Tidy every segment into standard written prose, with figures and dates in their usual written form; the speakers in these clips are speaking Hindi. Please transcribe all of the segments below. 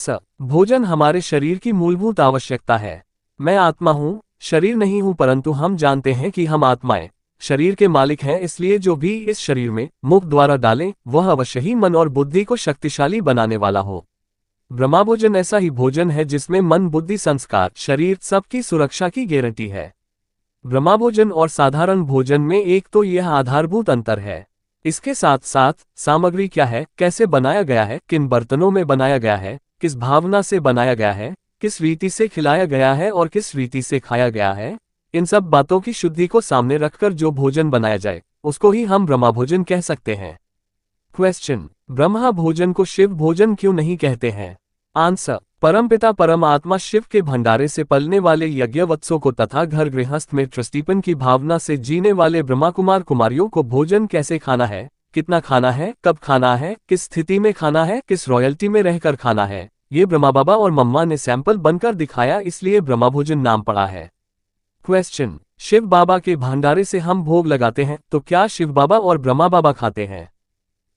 भोजन हमारे शरीर की मूलभूत आवश्यकता है। मैं आत्मा हूँ, शरीर नहीं हूँ, परंतु हम जानते हैं कि हम आत्माएं शरीर के मालिक हैं, इसलिए जो भी इस शरीर में मुख द्वारा डालें वह अवश्य ही मन और बुद्धि को शक्तिशाली बनाने वाला हो। ब्रह्मभोजन ऐसा ही भोजन है जिसमें मन, बुद्धि, संस्कार, शरीर सबकी सुरक्षा की गारंटी है। ब्रह्मभोजन और साधारण भोजन में एक तो यह आधारभूत अंतर है। इसके साथ साथ सामग्री क्या है, कैसे बनाया गया है, किन बर्तनों में बनाया गया है, किस भावना से बनाया गया है, किस रीति से खिलाया गया है और किस रीति से खाया गया है, इन सब बातों की शुद्धि को सामने रखकर जो भोजन बनाया जाए उसको ही हम ब्रह्मभोजन कह सकते हैं। क्वेश्चन: ब्रह्म भोजन को शिव भोजन क्यों नहीं कहते हैं? आंसर: परमपिता परमात्मा शिव के भंडारे से पलने वाले यज्ञवत्सों को तथा घर गृहस्थ में ट्रस्टीपन की भावना से जीने वाले ब्रह्मा कुमार कुमारियों को भोजन कैसे खाना है, कितना खाना है, कब खाना है, किस स्थिति में खाना है, किस रॉयल्टी में रहकर खाना है, ये ब्रह्मा बाबा और मम्मा ने सैंपल बनकर दिखाया, इसलिए ब्रह्मा भोजन नाम पड़ा है। क्वेश्चन: शिव बाबा के भंडारे से हम भोग लगाते हैं तो क्या शिव बाबा और ब्रह्मा बाबा खाते हैं?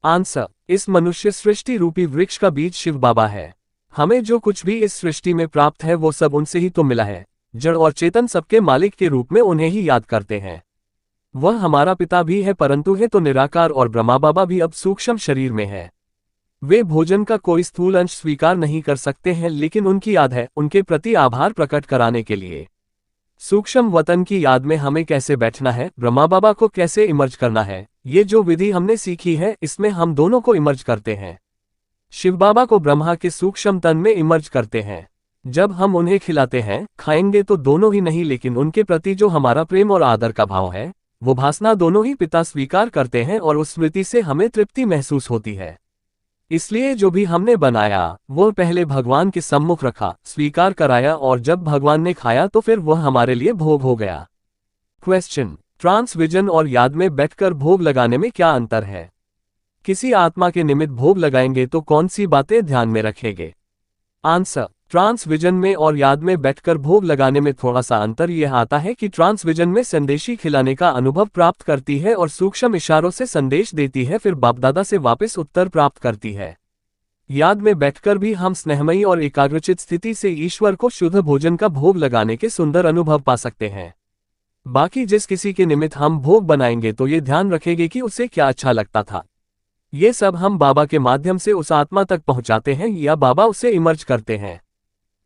आंसर: इस मनुष्य सृष्टि रूपी वृक्ष का बीज शिव बाबा है। हमें जो कुछ भी इस सृष्टि में प्राप्त है वो सब उनसे ही तो मिला है। जड़ और चेतन सबके मालिक के रूप में उन्हें ही याद करते हैं। वह हमारा पिता भी है, परंतु है तो निराकार, और ब्रह्मा बाबा भी अब सूक्ष्म शरीर में है। वे भोजन का कोई स्थूल अंश स्वीकार नहीं कर सकते हैं, लेकिन उनकी याद है, उनके प्रति आभार प्रकट कराने के लिए। सूक्ष्म वतन की याद में हमें कैसे बैठना है, ब्रह्मा बाबा को कैसे इमर्ज करना है, ये जो विधि हमने सीखी है इसमें हम दोनों को इमर्ज करते हैं। शिव बाबा को ब्रह्मा के सूक्ष्म तन में इमर्ज करते हैं। जब हम उन्हें खिलाते हैं, खाएंगे तो दोनों ही नहीं, लेकिन उनके प्रति जो हमारा प्रेम और आदर का भाव है वो भासना दोनों ही पिता स्वीकार करते हैं और उस स्मृति से हमें तृप्ति महसूस होती है। इसलिए जो भी हमने बनाया वो पहले भगवान के सम्मुख रखा, स्वीकार कराया, और जब भगवान ने खाया तो फिर वह हमारे लिए भोग हो गया। क्वेश्चन: ट्रांस विजन और याद में बैठकर भोग लगाने में क्या अंतर है? किसी आत्मा के निमित्त भोग लगाएंगे तो कौन सी बातें ध्यान में रखेंगे? आंसर: ट्रांस विजन में और याद में बैठकर भोग लगाने में थोड़ा सा अंतर यह आता है कि ट्रांस विजन में संदेशी खिलाने का अनुभव प्राप्त करती है और सूक्ष्म इशारों से संदेश देती है, फिर बाप दादा से वापस उत्तर प्राप्त करती है। याद में बैठकर भी हम स्नेहमयी और एकाग्रचित स्थिति से ईश्वर को शुद्ध भोजन का भोग लगाने के सुंदर अनुभव पा सकते हैं। बाकी जिस किसी के निमित्त हम भोग बनाएंगे तो ये ध्यान रखेंगे कि उसे क्या अच्छा लगता था। ये सब हम बाबा के माध्यम से उस आत्मा तक पहुंचाते हैं या बाबा उसे इमर्ज करते हैं।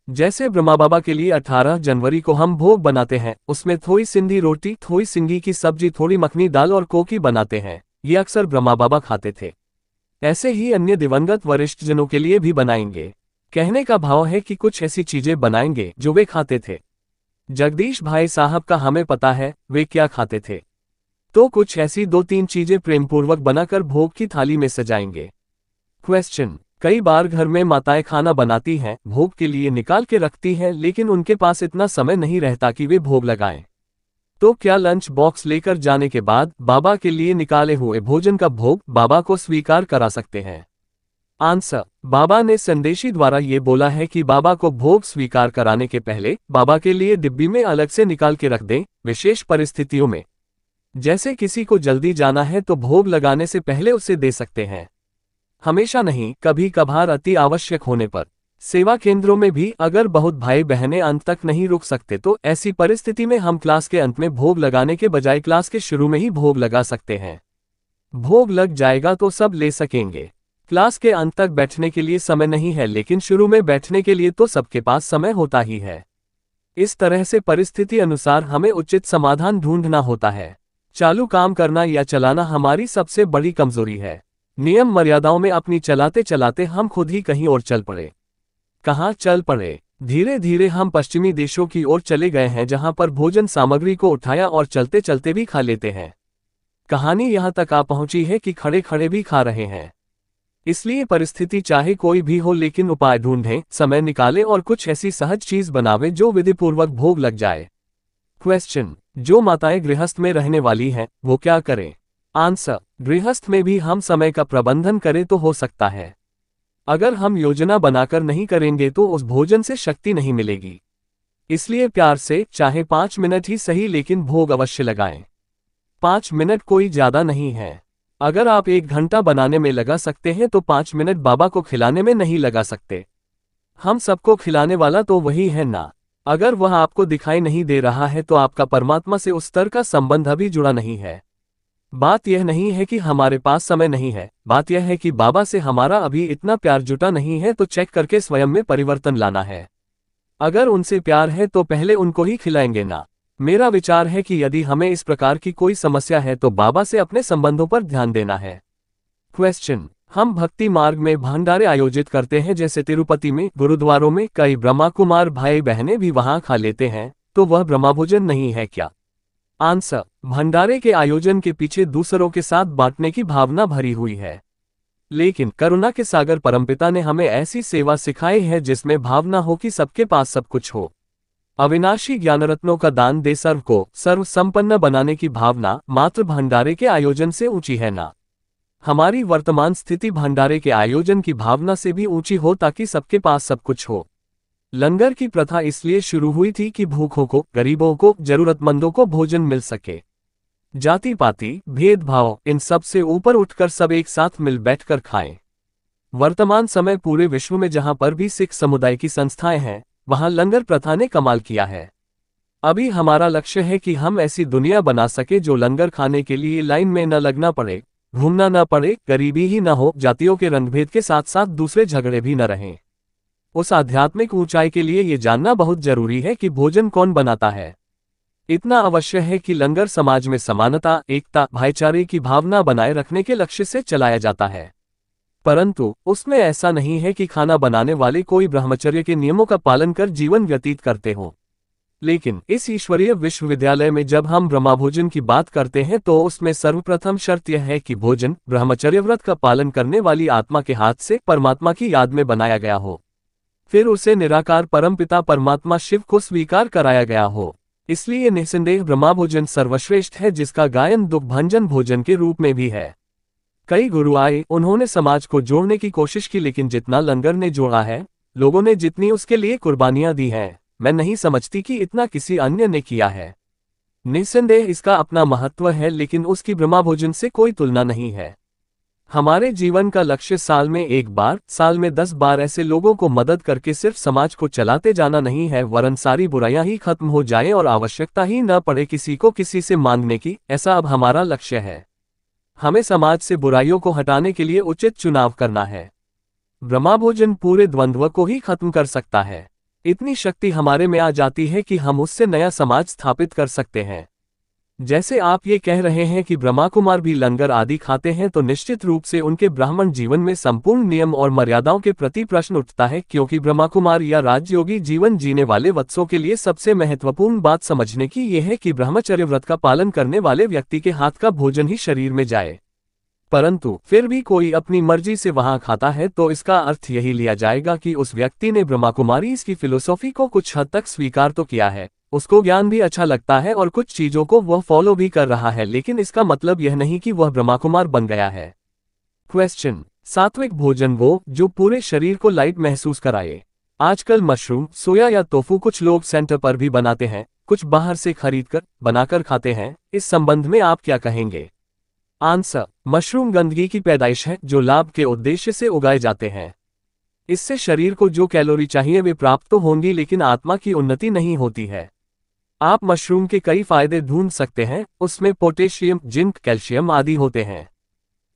जैसे ब्रह्मा बाबा के लिए 18 जनवरी को हम भोग बनाते हैं, उसमें थोड़ी सिंधी रोटी, थोड़ी सिंगी की सब्जी, थोड़ी मखनी दाल और कोकी बनाते हैं। ये अक्सर ब्रह्मा बाबा खाते थे। ऐसे ही अन्य दिवंगत वरिष्ठ जनों के लिए भी बनाएंगे। कहने का भाव है कि कुछ ऐसी चीजें बनाएंगे जो वे खाते थे। जगदीश भाई साहब का हमें पता है वे क्या खाते थे, तो कुछ ऐसी 2-3 चीजें प्रेमपूर्वक बनाकर भोग की थाली में सजाएंगे। क्वेश्चन: कई बार घर में माताएं खाना बनाती हैं, भोग के लिए निकाल के रखती हैं, लेकिन उनके पास इतना समय नहीं रहता कि वे भोग लगाएं। तो क्या लंच बॉक्स लेकर जाने के बाद बाबा के लिए निकाले हुए भोजन का भोग बाबा को स्वीकार करा सकते हैं? आंसर: बाबा ने संदेशी द्वारा ये बोला है कि बाबा को भोग स्वीकार कराने के पहले बाबा के लिए डिब्बी में अलग से निकाल के रख दें। विशेष परिस्थितियों में, जैसे किसी को जल्दी जाना है तो भोग लगाने से पहले उसे दे सकते हैं। हमेशा नहीं, कभी कभार अति आवश्यक होने पर। सेवा केंद्रों में भी अगर बहुत भाई बहनें अंत तक नहीं रुक सकते तो ऐसी परिस्थिति में हम क्लास के अंत में भोग लगाने के बजाय क्लास के शुरू में ही भोग लगा सकते हैं। भोग लग जाएगा तो सब ले सकेंगे। क्लास के अंत तक बैठने के लिए समय नहीं है, लेकिन शुरू में बैठने के लिए तो सबके पास समय होता ही है। इस तरह से परिस्थिति अनुसार हमें उचित समाधान ढूंढना होता है। चालू काम करना या चलाना हमारी सबसे बड़ी कमजोरी है। नियम मर्यादाओं में अपनी चलाते चलाते हम खुद ही कहीं और चल पड़े। कहाँ चल पड़े? धीरे धीरे हम पश्चिमी देशों की ओर चले गए हैं, जहां पर भोजन सामग्री को उठाया और चलते चलते भी खा लेते हैं। कहानी यहां तक आ पहुंची है कि खड़े खड़े भी खा रहे हैं। इसलिए परिस्थिति चाहे कोई भी हो, लेकिन उपाय ढूंढें, समय निकालें और कुछ ऐसी सहज चीज बनावें जो विधिपूर्वक भोग लग जाए। क्वेश्चन: जो माताएं गृहस्थ में रहने वाली हैं वो क्या करें? आंसर: गृहस्थ में भी हम समय का प्रबंधन करें तो हो सकता है। अगर हम योजना बनाकर नहीं करेंगे तो उस भोजन से शक्ति नहीं मिलेगी। इसलिए प्यार से, चाहे 5 मिनट ही सही, लेकिन भोग अवश्य लगाएं। 5 मिनट कोई ज्यादा नहीं है। अगर आप 1 घंटा बनाने में लगा सकते हैं तो 5 मिनट बाबा को खिलाने में नहीं लगा सकते। हम सबको खिलाने वाला तो वही है ना। अगर वह आपको दिखाई नहीं दे रहा है तो आपका परमात्मा से उस स्तर का संबंध अभी जुड़ा नहीं है। बात यह नहीं है कि हमारे पास समय नहीं है, बात यह है कि बाबा से हमारा अभी इतना प्यार जुटा नहीं है, तो चेक करके स्वयं में परिवर्तन लाना है। अगर उनसे प्यार है तो पहले उनको ही खिलाएंगे ना। मेरा विचार है कि यदि हमें इस प्रकार की कोई समस्या है तो बाबा से अपने संबंधों पर ध्यान देना है। क्वेश्चन, हम भक्ति मार्ग में भंडारे आयोजित करते हैं, जैसे तिरुपति में, गुरुद्वारों में कई ब्रह्मा कुमार भाई बहनें भी वहां खा लेते हैं, तो वह ब्रह्मभोजन नहीं है क्या? आंसर, भंडारे के आयोजन के पीछे दूसरों के साथ बांटने की भावना भरी हुई है। लेकिन करुणा के सागर परमपिता ने हमें ऐसी सेवा सिखाई है जिसमें भावना हो कि सबके पास सब कुछ हो। अविनाशी ज्ञानरत्नों का दान दे सर्व को सर्व संपन्न बनाने की भावना मात्र भंडारे के आयोजन से ऊंची है ना। हमारी वर्तमान स्थिति भंडारे के आयोजन की भावना से भी ऊंची हो ताकि सबके पास सब कुछ हो। लंगर की प्रथा इसलिए शुरू हुई थी कि भूखों को, गरीबों को, जरूरतमंदों को भोजन मिल सके। जाति पाति भेदभाव इन सब से ऊपर उठकर सब एक साथ मिल बैठकर खाएं। वर्तमान समय पूरे विश्व में जहां पर भी सिख समुदाय की संस्थाएं हैं, वहां लंगर प्रथा ने कमाल किया है। अभी हमारा लक्ष्य है कि हम ऐसी दुनिया बना सके जो लंगर खाने के लिए लाइन में न लगना पड़े, घूमना न पड़े, गरीबी ही न हो, जातियों के रंगभेद के साथ साथ दूसरे झगड़े भी न रहें। उस आध्यात्मिक ऊंचाई के लिए ये जानना बहुत जरूरी है कि भोजन कौन बनाता है। इतना अवश्य है कि लंगर समाज में समानता, एकता, भाईचारे की भावना बनाए रखने के लक्ष्य से चलाया जाता है। परंतु उसमें ऐसा नहीं है कि खाना बनाने वाले कोई ब्रह्मचर्य के नियमों का पालन कर जीवन व्यतीत करते हों। लेकिन इस ईश्वरीय विश्वविद्यालय में जब हम ब्रह्मभोजन की बात करते हैं तो उसमें सर्वप्रथम शर्त यह है कि भोजन ब्रह्मचर्य व्रत का पालन करने वाली आत्मा के हाथ से परमात्मा की याद में बनाया गया हो। फिर उसे निराकार परमपिता परमात्मा शिव को स्वीकार कराया गया हो। इसलिए निस्संदेह ब्रह्मभोजन सर्वश्रेष्ठ है, जिसका गायन दुख भंजन भोजन के रूप में भी है। कई गुरु आए, उन्होंने समाज को जोड़ने की कोशिश की, लेकिन जितना लंगर ने जोड़ा है, लोगों ने जितनी उसके लिए कुर्बानियां दी हैं, मैं नहीं समझती कि इतना किसी अन्य ने किया है। निस्संदेह इसका अपना महत्व है, लेकिन उसकी ब्रह्मभोजन से कोई तुलना नहीं है। हमारे जीवन का लक्ष्य साल में एक बार, साल में 10 बार ऐसे लोगों को मदद करके सिर्फ समाज को चलाते जाना नहीं है, वरन सारी बुराइयां ही खत्म हो जाए और आवश्यकता ही न पड़े किसी को किसी से मांगने की। ऐसा अब हमारा लक्ष्य है। हमें समाज से बुराइयों को हटाने के लिए उचित चुनाव करना है। ब्रह्मभोजन पूरे द्वंद्व को ही खत्म कर सकता है। इतनी शक्ति हमारे में आ जाती है कि हम उससे नया समाज स्थापित कर सकते हैं। जैसे आप ये कह रहे हैं कि ब्रह्मा कुमार भी लंगर आदि खाते हैं, तो निश्चित रूप से उनके ब्राह्मण जीवन में संपूर्ण नियम और मर्यादाओं के प्रति प्रश्न उठता है, क्योंकि ब्रह्मा कुमार या राजयोगी जीवन जीने वाले वत्सों के लिए सबसे महत्वपूर्ण बात समझने की यह है कि ब्रह्मचर्य व्रत का पालन करने वाले व्यक्ति के हाथ का भोजन ही शरीर में जाए। परंतु फिर भी कोई अपनी मर्जी से वहां खाता है तो इसका अर्थ यही लिया जाएगा कि उस व्यक्ति ने ब्रह्मा कुमारी इसकी फिलोसॉफी को कुछ हद तक स्वीकार तो किया है, उसको ज्ञान भी अच्छा लगता है और कुछ चीजों को वह फॉलो भी कर रहा है, लेकिन इसका मतलब यह नहीं कि वह ब्रह्मा कुमार बन गया है। क्वेश्चन, सात्विक भोजन वो जो पूरे शरीर को लाइट महसूस कराए। आजकल मशरूम, सोया या टोफू कुछ लोग सेंटर पर भी बनाते हैं, कुछ बाहर से खरीदकर बनाकर खाते हैं। इस संबंध में आप क्या कहेंगे? आंसर, मशरूम गंदगी की पैदाइश है जो लाभ के उद्देश्य से उगाए जाते हैं। इससे शरीर को जो कैलोरी चाहिए वे प्राप्त तो होंगी, लेकिन आत्मा की उन्नति नहीं होती है। आप मशरूम के कई फायदे ढूंढ सकते हैं, उसमें पोटेशियम, जिंक, कैल्शियम आदि होते हैं।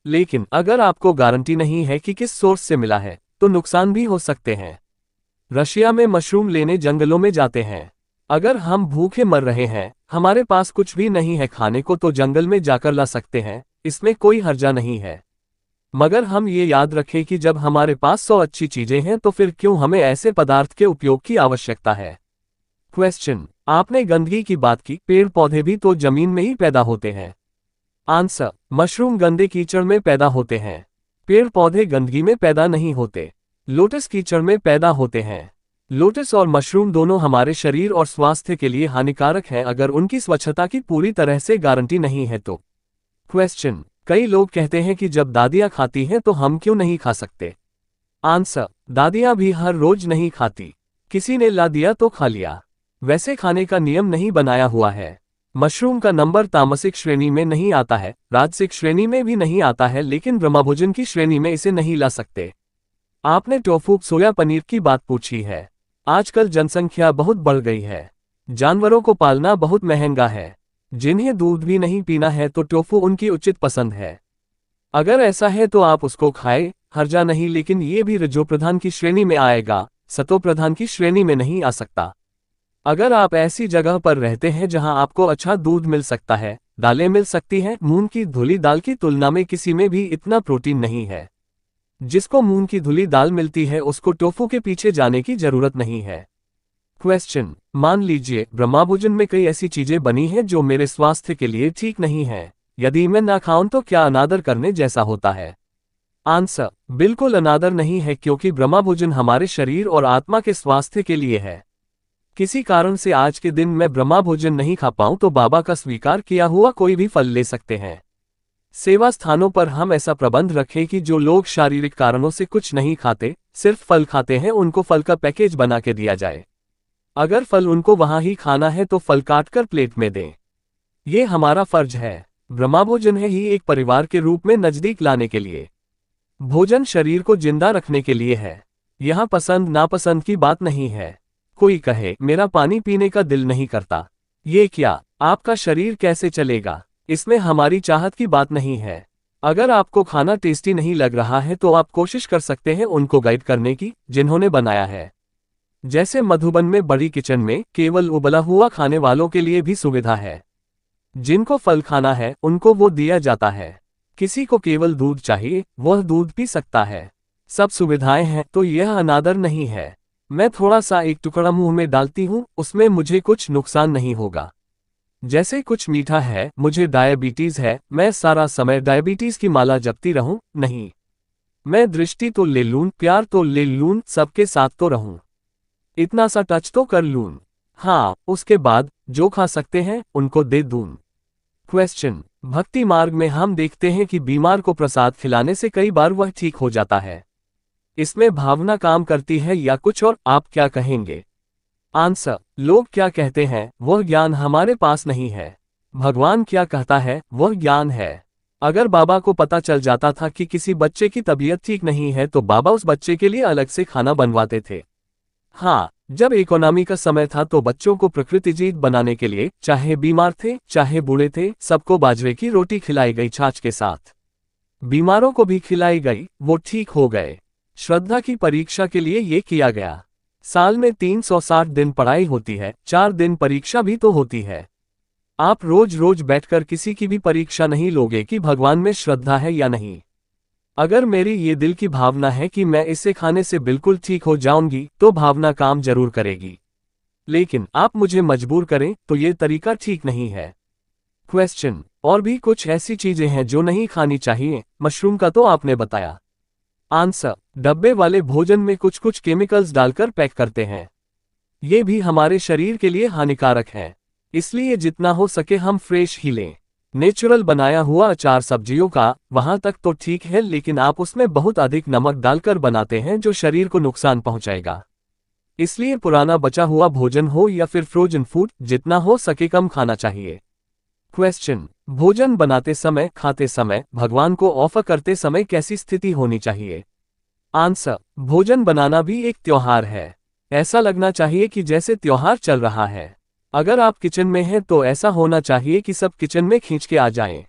लेकिन अगर आपको गारंटी नहीं है कि किस सोर्स से मिला है, तो नुकसान भी हो सकते हैं। रशिया में मशरूम लेने जंगलों में जाते हैं। अगर हम भूखे मर रहे हैं, हमारे पास कुछ भी नहीं है खाने को, तो जंगल में जाकर ला सकते हैं, इसमें कोई हर्जा नहीं है। मगर हम ये याद रखें कि जब हमारे पास 100 अच्छी चीजें हैं तो फिर क्यों हमें ऐसे पदार्थ के उपयोग की आवश्यकता है? क्वेश्चन, आपने गंदगी की बात की, पेड़ पौधे भी तो जमीन में ही पैदा होते हैं। आंसर, मशरूम गंदे कीचड़ में पैदा होते हैं, पेड़ पौधे गंदगी में पैदा नहीं होते। लोटस कीचड़ में पैदा होते हैं। लोटस और मशरूम दोनों हमारे शरीर और स्वास्थ्य के लिए हानिकारक हैं अगर उनकी स्वच्छता की पूरी तरह से गारंटी नहीं है तो। क्वेश्चन, कई लोग कहते हैं कि जब दादियां खाती हैं तो हम क्यों नहीं खा सकते? आंसर, दादियां भी हर रोज नहीं खाती, किसी ने ला दिया तो खा लिया। वैसे खाने का नियम नहीं बनाया हुआ है। मशरूम का नंबर तामसिक श्रेणी में नहीं आता है, राजसिक श्रेणी में भी नहीं आता है, लेकिन ब्रह्मभोजन की श्रेणी में इसे नहीं ला सकते। आपने टोफू सोया पनीर की बात पूछी है। आजकल जनसंख्या बहुत बढ़ गई है। जानवरों को पालना बहुत महंगा है। जिन्हें दूध भी नहीं पीना है तो टोफू उनकी उचित पसंद है। अगर ऐसा है तो आप उसको खाएं, हर्जा नहीं, लेकिन ये भी रजो प्रधान की श्रेणी में आएगा, सतो प्रधान की श्रेणी में नहीं आ सकता। अगर आप ऐसी जगह पर रहते हैं जहां आपको अच्छा दूध मिल सकता है, दालें मिल सकती हैं, मूंग की धुली दाल की तुलना में किसी में भी इतना प्रोटीन नहीं है। जिसको मूंग की धुली दाल मिलती है उसको टोफू के पीछे जाने की जरूरत नहीं है। क्वेश्चन, मान लीजिए ब्रह्मभोजन में कई ऐसी चीजें बनी हैं जो मेरे स्वास्थ्य के लिए ठीक नहीं है। यदि मैं ना खाऊं तो क्या अनादर करने जैसा होता है? आंसर, बिल्कुल अनादर नहीं है, क्योंकि ब्रह्मभोजन हमारे शरीर और आत्मा के स्वास्थ्य के लिए है। किसी कारण से आज के दिन मैं ब्रह्मभोजन नहीं खा पाऊं तो बाबा का स्वीकार किया हुआ कोई भी फल ले सकते हैं। सेवा स्थानों पर हम ऐसा प्रबंध रखें कि जो लोग शारीरिक कारणों से कुछ नहीं खाते, सिर्फ फल खाते हैं, उनको फल का पैकेज बना के दिया जाए। अगर फल उनको वहां ही खाना है तो फल काटकर प्लेट में दें। ये हमारा फर्ज है। ब्रह्मभोजन है ही एक परिवार के रूप में नजदीक लाने के लिए। भोजन शरीर को जिंदा रखने के लिए है। यहाँ पसंद नापसंद की बात नहीं है। कोई कहे मेरा पानी पीने का दिल नहीं करता, ये क्या, आपका शरीर कैसे चलेगा? इसमें हमारी चाहत की बात नहीं है। अगर आपको खाना टेस्टी नहीं लग रहा है तो आप कोशिश कर सकते हैं उनको गाइड करने की जिन्होंने बनाया है। जैसे मधुबन में बड़ी किचन में केवल उबला हुआ खाने वालों के लिए भी सुविधा है। जिनको फल खाना है उनको वो दिया जाता है। किसी को केवल दूध चाहिए, वह दूध पी सकता है। सब सुविधाएं हैं तो यह अनादर नहीं है। मैं थोड़ा सा एक टुकड़ा मुंह में डालती हूँ, उसमें मुझे कुछ नुकसान नहीं होगा। जैसे कुछ मीठा है, मुझे डायबिटीज है, मैं सारा समय डायबिटीज की माला जपती रहूं? नहीं। मैं दृष्टि तो ले लूं, प्यार तो ले लूं, सबके साथ तो रहूं, इतना सा टच तो कर लूं। हाँ, उसके बाद जो खा सकते हैं उनको दे दूं। क्वेश्चन, भक्ति मार्ग में हम देखते हैं कि बीमार को प्रसाद खिलाने से कई बार वह ठीक हो जाता है। इसमें भावना काम करती है या कुछ और? आप क्या कहेंगे? आंसर, लोग क्या कहते हैं वह ज्ञान हमारे पास नहीं है। भगवान क्या कहता है वह ज्ञान है। अगर बाबा को पता चल जाता था कि किसी बच्चे की तबीयत ठीक नहीं है तो बाबा उस बच्चे के लिए अलग से खाना बनवाते थे। हाँ, जब इकोनॉमी का समय था तो बच्चों को प्रकृतिजीत बनाने के लिए, चाहे बीमार थे चाहे बूढ़े थे, सबको बाजरे की रोटी खिलाई गई छाछ के साथ। बीमारों को भी खिलाई गई, वो ठीक हो गए। श्रद्धा की परीक्षा के लिए ये किया गया। साल में 360 दिन पढ़ाई होती है, 4 दिन परीक्षा भी तो होती है। आप रोज रोज बैठकर किसी की भी परीक्षा नहीं लोगे कि भगवान में श्रद्धा है या नहीं। अगर मेरी ये दिल की भावना है कि मैं इसे खाने से बिल्कुल ठीक हो जाऊंगी तो भावना काम जरूर करेगी, लेकिन आप मुझे मजबूर करें तो ये तरीका ठीक नहीं है। क्वेश्चन, और भी कुछ ऐसी चीजें हैं जो नहीं खानी चाहिए? मशरूम का तो आपने बताया। आंसर, डब्बे वाले भोजन में कुछ कुछ केमिकल्स डालकर पैक करते हैं। ये भी हमारे शरीर के लिए हानिकारक है। इसलिए जितना हो सके हम फ्रेश ही लें। नेचुरल बनाया हुआ अचार सब्जियों का वहां तक तो ठीक है, लेकिन आप उसमें बहुत अधिक नमक डालकर बनाते हैं जो शरीर को नुकसान पहुंचाएगा। इसलिए पुराना बचा हुआ भोजन हो या फिर फ्रोजन फूड, जितना हो सके कम खाना चाहिए। क्वेश्चन, भोजन बनाते समय, खाते समय, भगवान को ऑफर करते समय कैसी स्थिति होनी चाहिए? आंसर, भोजन बनाना भी एक त्योहार है। ऐसा लगना चाहिए कि जैसे त्योहार चल रहा है। अगर आप किचन में हैं तो ऐसा होना चाहिए कि सब किचन में खींच के आ जाएं।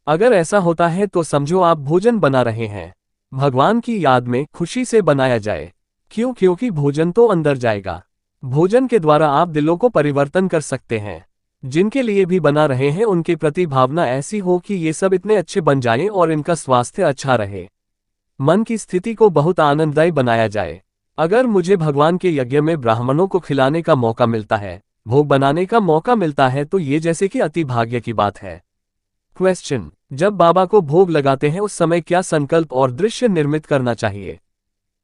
अगर ऐसा होता है तो समझो आप भोजन बना रहे हैं। भगवान की याद में खुशी से बनाया जाए। क्यों? क्योंकि भोजन तो अंदर जाएगा। भोजन के द्वारा आप दिलों को परिवर्तन कर सकते हैं। जिनके लिए भी बना रहे हैं उनके प्रति भावना ऐसी हो कि ये सब इतने अच्छे बन जाएं और इनका स्वास्थ्य अच्छा रहे। मन की स्थिति को बहुत आनंददायी बनाया जाए। अगर मुझे भगवान के यज्ञ में ब्राह्मणों को खिलाने का मौका मिलता है, भोग बनाने का मौका मिलता है, तो ये जैसे कि अति भाग्य की बात है। क्वेश्चन, जब बाबा को भोग लगाते हैं उस समय क्या संकल्प और दृश्य निर्मित करना चाहिए?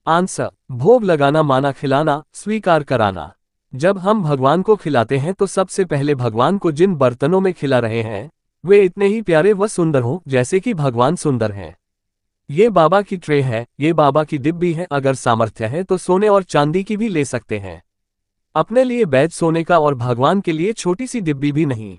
आंसर, भोग लगाना माना खिलाना, स्वीकार कराना। जब हम भगवान को खिलाते हैं तो सबसे पहले भगवान को जिन बर्तनों में खिला रहे हैं वे इतने ही प्यारे व सुंदर हों जैसे कि भगवान सुंदर हैं। ये बाबा की ट्रे है, ये बाबा की डिब्बी है। अगर सामर्थ्य है तो सोने और चांदी की भी ले सकते हैं। अपने लिए बैज सोने का और भगवान के लिए छोटी सी डिब्बी भी नहीं।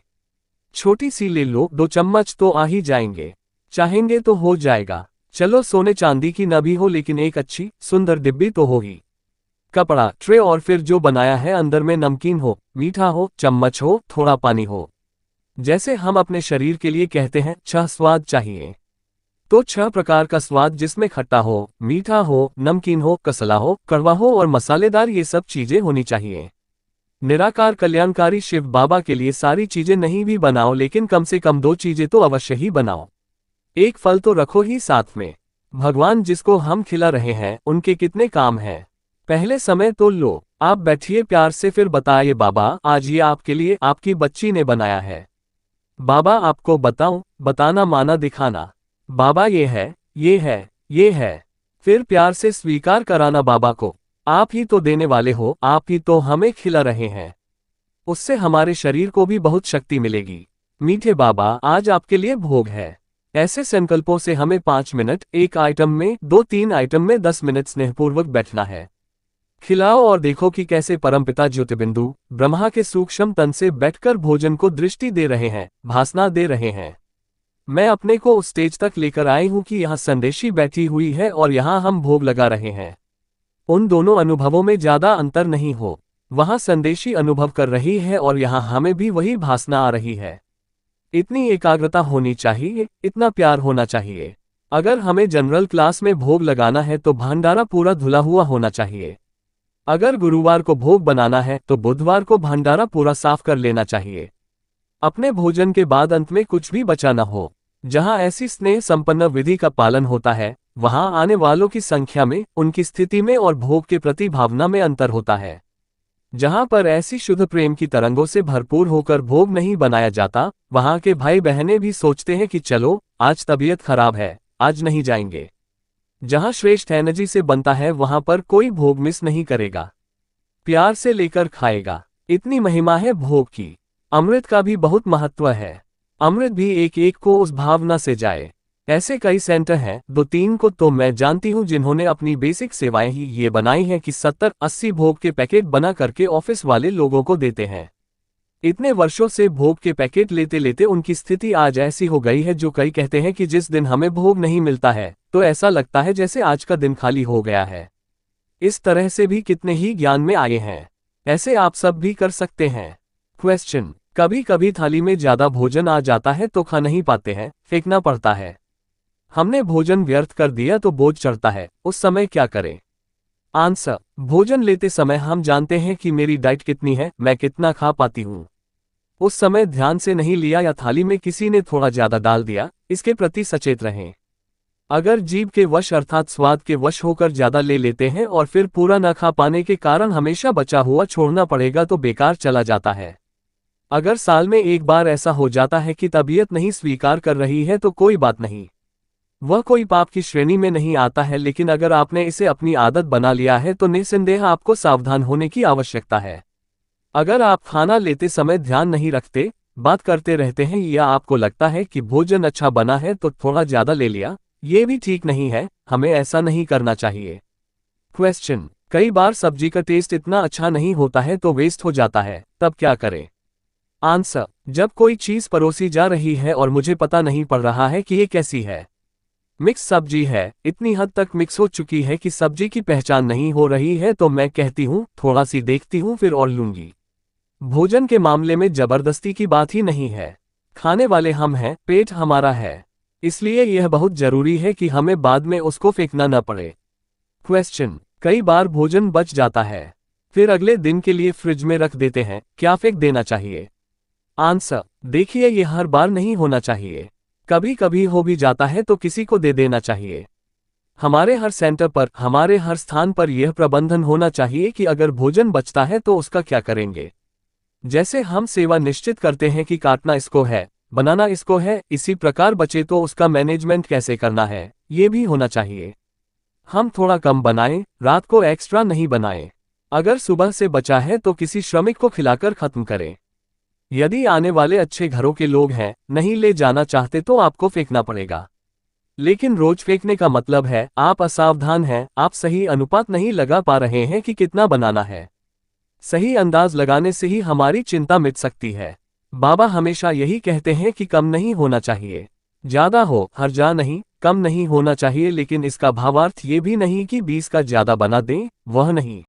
छोटी सी ले लो, 2 चम्मच तो आ ही जाएंगे। चाहेंगे तो हो जाएगा। चलो सोने चांदी की न भी हो लेकिन एक अच्छी सुंदर डिब्बी तो होगी। कपड़ा, ट्रे और फिर जो बनाया है अंदर में नमकीन हो, मीठा हो, चम्मच हो, थोड़ा पानी हो। जैसे हम अपने शरीर के लिए कहते हैं 6 स्वाद चाहिए। तो 6 प्रकार का स्वाद जिसमें खट्टा हो, मीठा हो, नमकीन हो, कसला हो, कड़वा हो और मसालेदार, ये सब चीजें होनी चाहिए। निराकार कल्याणकारी शिव बाबा के लिए सारी चीजें नहीं भी बनाओ लेकिन कम से कम 2 चीजें तो अवश्य ही बनाओ। एक फल तो रखो ही साथ में। भगवान जिसको हम खिला रहे हैं उनके कितने काम हैं। पहले समय तो लो, आप बैठिए प्यार से फिर बताइए बाबा आज ये आपके लिए आपकी बच्ची ने बनाया है। बाबा आपको बताऊं, बताना माना दिखाना। बाबा ये है, ये है, ये है। फिर प्यार से स्वीकार कराना बाबा को। आप ही तो देने वाले हो, आप ही तो हमें खिला रहे हैं। उससे हमारे शरीर को भी बहुत शक्ति मिलेगी। मीठे बाबा आज आपके लिए भोग है। ऐसे संकल्पों से हमें 5 मिनट एक आइटम में, 2-3 आइटम में 10 मिनट स्नेहपूर्वक बैठना है। खिलाओ और देखो कि कैसे परमपिता ज्योतिबिंदु ब्रह्मा के सूक्ष्म तन से बैठकर भोजन को दृष्टि दे रहे हैं, भासना दे रहे हैं। मैं अपने को उस स्टेज तक लेकर आई हूं कि यहाँ संदेशी बैठी हुई है और यहाँ हम भोग लगा रहे हैं। उन दोनों अनुभवों में ज्यादा अंतर नहीं हो। वहां संदेशी अनुभव कर रही है और यहाँ हमें भी वही भासना आ रही है। इतनी एकाग्रता होनी चाहिए, इतना प्यार होना चाहिए। अगर हमें जनरल क्लास में भोग लगाना है तो भंडारा पूरा धुला हुआ होना चाहिए। अगर गुरुवार को भोग बनाना है तो बुधवार को भंडारा पूरा साफ कर लेना चाहिए। अपने भोजन के बाद अंत में कुछ भी बचा न हो। जहां ऐसी स्नेह संपन्न विधि का पालन होता है वहां आने वालों की संख्या में, उनकी स्थिति में और भोग के प्रति भावना में अंतर होता है। जहां पर ऐसी शुद्ध प्रेम की तरंगों से भरपूर होकर भोग नहीं बनाया जाता, वहां के भाई बहनें भी सोचते हैं कि चलो आज तबीयत खराब है, आज नहीं जाएंगे। जहां श्रेष्ठ एनर्जी से बनता है वहां पर कोई भोग मिस नहीं करेगा, प्यार से लेकर खाएगा। इतनी महिमा है भोग की। अमृत का भी बहुत महत्व है। अमृत भी एक एक को उस भावना से जाए। ऐसे कई सेंटर हैं, 2-3 को तो मैं जानती हूं जिन्होंने अपनी बेसिक सेवाएं ही ये बनाई हैं कि 70-80 भोग के पैकेट बना करके ऑफिस वाले लोगों को देते हैं। इतने वर्षों से भोग के पैकेट लेते लेते उनकी स्थिति आज ऐसी हो गई है जो कई कहते हैं कि जिस दिन हमें भोग नहीं मिलता है तो ऐसा लगता है जैसे आज का दिन खाली हो गया है। इस तरह से भी कितने ही ज्ञान में आए हैं। ऐसे आप सब भी कर सकते हैं। क्वेश्चन, कभी कभी थाली में ज्यादा भोजन आ जाता है तो खा नहीं पाते हैं, फेंकना पड़ता है। हमने भोजन व्यर्थ कर दिया तो बोझ चढ़ता है, उस समय क्या करें? आंसर, भोजन लेते समय हम जानते हैं कि मेरी डाइट कितनी है, मैं कितना खा पाती हूँ। उस समय ध्यान से नहीं लिया या थाली में किसी ने थोड़ा ज्यादा डाल दिया, इसके प्रति सचेत रहें। अगर जीभ के वश अर्थात स्वाद के वश होकर ज्यादा ले लेते हैं और फिर पूरा न खा पाने के कारण हमेशा बचा हुआ छोड़ना पड़ेगा तो बेकार चला जाता है। अगर साल में एक बार ऐसा हो जाता है कि तबीयत नहीं स्वीकार कर रही है तो कोई बात नहीं, वह कोई पाप की श्रेणी में नहीं आता है। लेकिन अगर आपने इसे अपनी आदत बना लिया है तो निस्संदेह आपको सावधान होने की आवश्यकता है। अगर आप खाना लेते समय ध्यान नहीं रखते, बात करते रहते हैं या आपको लगता है कि भोजन अच्छा बना है तो थोड़ा ज्यादा ले लिया, ये भी ठीक नहीं है, हमें ऐसा नहीं करना चाहिए। क्वेश्चन, कई बार सब्जी का टेस्ट इतना अच्छा नहीं होता है तो वेस्ट हो जाता है, तब क्या करें? आंसर, जब कोई चीज परोसी जा रही है और मुझे पता नहीं पड़ रहा है कि ये कैसी है, मिक्स सब्जी है, इतनी हद तक मिक्स हो चुकी है कि सब्जी की पहचान नहीं हो रही है तो मैं कहती हूँ थोड़ा सी देखती हूँ फिर और लूंगी। भोजन के मामले में जबरदस्ती की बात ही नहीं है। खाने वाले हम हैं, पेट हमारा है, इसलिए यह बहुत जरूरी है कि हमें बाद में उसको फेंकना न पड़े। क्वेश्चन, कई बार भोजन बच जाता है, फिर अगले दिन के लिए फ्रिज में रख देते हैं, क्या फेंक देना चाहिए? आंसर, देखिए यह हर बार नहीं होना चाहिए, कभी कभी हो भी जाता है तो किसी को दे देना चाहिए। हमारे हर सेंटर पर, हमारे हर स्थान पर यह प्रबंधन होना चाहिए कि अगर भोजन बचता है तो उसका क्या करेंगे। जैसे हम सेवा निश्चित करते हैं कि काटना इसको है, बनाना इसको है, इसी प्रकार बचे तो उसका मैनेजमेंट कैसे करना है, ये भी होना चाहिए। हम थोड़ा कम बनाएं, रात को एक्स्ट्रा नहीं बनाएं। अगर सुबह से बचा है तो किसी श्रमिक को खिलाकर खत्म करें। यदि आने वाले अच्छे घरों के लोग हैं, नहीं ले जाना चाहते तो आपको फेंकना पड़ेगा। लेकिन रोज फेंकने का मतलब है आप असावधान हैं, आप सही अनुपात नहीं लगा पा रहे हैं कि कितना बनाना है। सही अंदाज लगाने से ही हमारी चिंता मिट सकती है। बाबा हमेशा यही कहते हैं कि कम नहीं होना चाहिए, ज्यादा हो हर्जा नहीं, कम नहीं होना चाहिए, लेकिन इसका भावार्थ ये भी नहीं कि 20 का ज्यादा बना दें, वह नहीं।